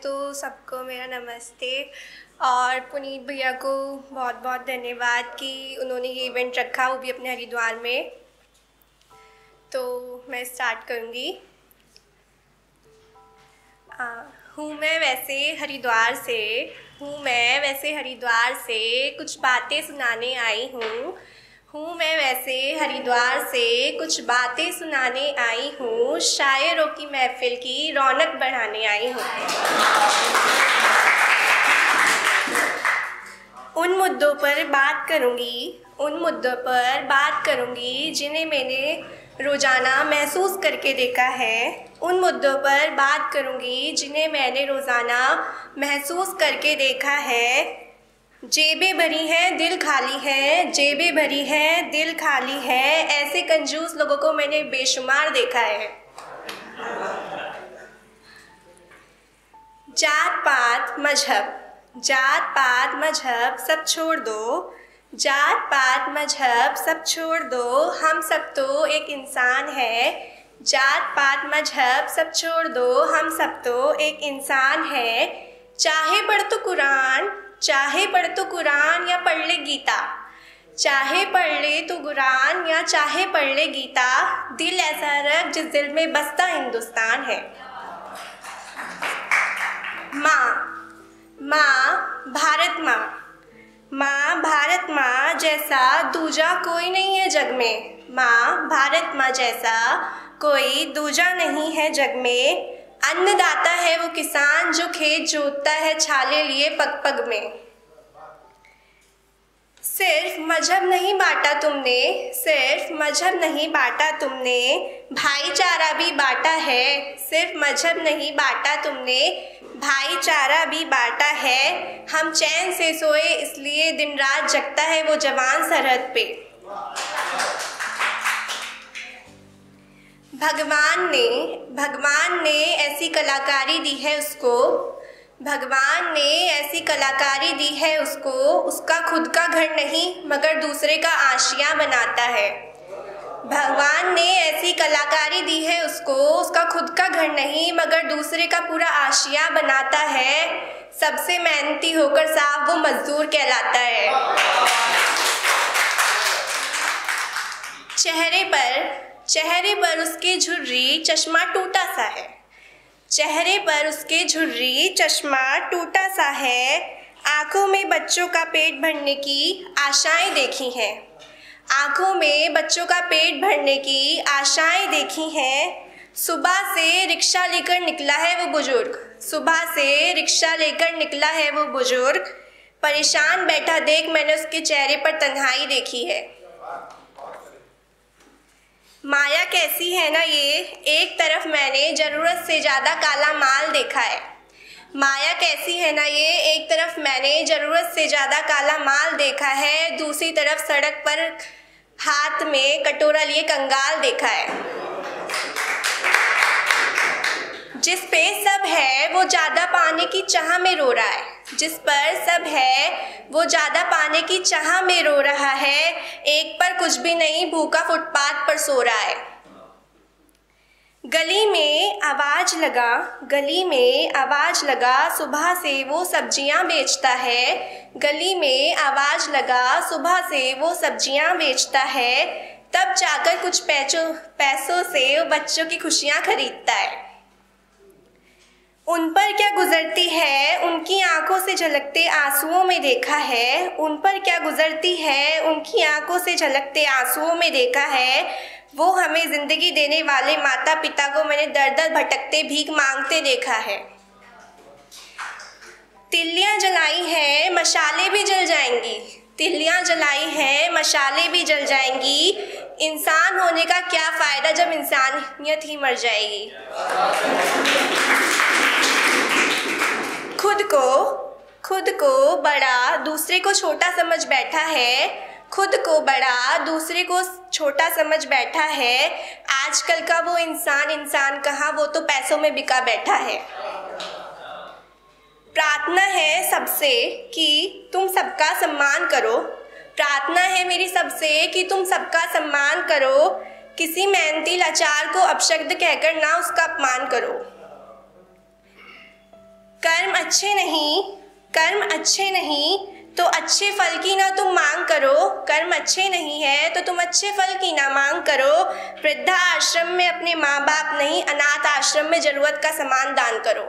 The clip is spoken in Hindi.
तो सबको मेरा नमस्ते और पुनीत भैया को बहुत बहुत धन्यवाद कि उन्होंने ये इवेंट रखा, वो भी अपने हरिद्वार में। तो मैं स्टार्ट करूँगी। हूँ मैं वैसे हरिद्वार से कुछ बातें सुनाने आई हूँ। मैं वैसे हरिद्वार से कुछ बातें सुनाने आई हूँ, शायरों की महफिल की रौनक बढ़ाने आई हूँ। उन मुद्दों पर बात करूँगी जिन्हें मैंने रोज़ाना महसूस करके देखा है। जेबें भरी हैं दिल खाली है, ऐसे कंजूस लोगों को मैंने बेशुमार देखा है। जात पात मजहब सब छोड़ दो, हम सब तो एक इंसान है। चाहे पढ़ तो कुरान या पढ़ ले गीता, दिल ऐसा रख जिस दिल में बसता हिंदुस्तान है। माँ भारत माँ जैसा दूजा कोई नहीं है जग में। अन्नदाता है वो किसान जो खेत जोतता है छाले लिए पग पग में। सिर्फ मजहब नहीं बांटा तुमने, भाईचारा भी बांटा है। हम चैन से सोए इसलिए दिन रात जगता है वो जवान सरहद पे। भगवान ने ऐसी कलाकारी दी है उसको, उसका खुद का घर नहीं मगर दूसरे का आशिया बनाता है। भगवान ने ऐसी कलाकारी दी है उसका खुद का घर नहीं मगर दूसरे का पूरा आशिया बनाता है। सबसे मेहनती होकर साहब वो मजदूर कहलाता है। चेहरे पर उसके झुर्री चश्मा टूटा सा है। आंखों में बच्चों का पेट भरने की आशाएं देखी हैं। सुबह से रिक्शा लेकर निकला है वो बुजुर्ग। परेशान बैठा देख मैंने उसके चेहरे पर तन्हाई देखी है। माया कैसी है ना ये, एक तरफ मैंने ज़रूरत से ज़्यादा काला माल देखा है। दूसरी तरफ सड़क पर हाथ में कटोरा लिए कंगाल देखा है। जिस पे सब है वो ज़्यादा पाने की चाह में रो रहा है। एक पर कुछ भी नहीं, भूखा फुटपाथ पर सो रहा है। गली में आवाज लगा सुबह से वो सब्जियां बेचता है। तब जाकर कुछ पैसों से वो बच्चों की खुशियां खरीदता है। उन पर क्या गुजरती है उनकी आंखों से झलकते आंसुओं में देखा है। वो हमें जिंदगी देने वाले माता पिता को मैंने दर भटकते भीख मांगते देखा है। तिल्लियां जलाई हैं मशाले भी जल जाएंगी। इंसान होने का क्या फायदा जब इंसानियत ही मर जाएगी। खुद को बड़ा दूसरे को छोटा समझ बैठा है। आजकल का वो इंसान कहाँ, वो तो पैसों में बिका बैठा है। प्रार्थना है सबसे कि तुम सबका सम्मान करो। किसी मेहनती लाचार को अपशब्द कहकर ना उसका अपमान करो। कर्म अच्छे नहीं तो अच्छे फल की ना तुम मांग करो। कर्म अच्छे नहीं है तो तुम अच्छे फल की ना मांग करो। वृद्धा आश्रम में अपने माँ बाप नहीं, अनाथ आश्रम में जरूरत का सामान दान करो।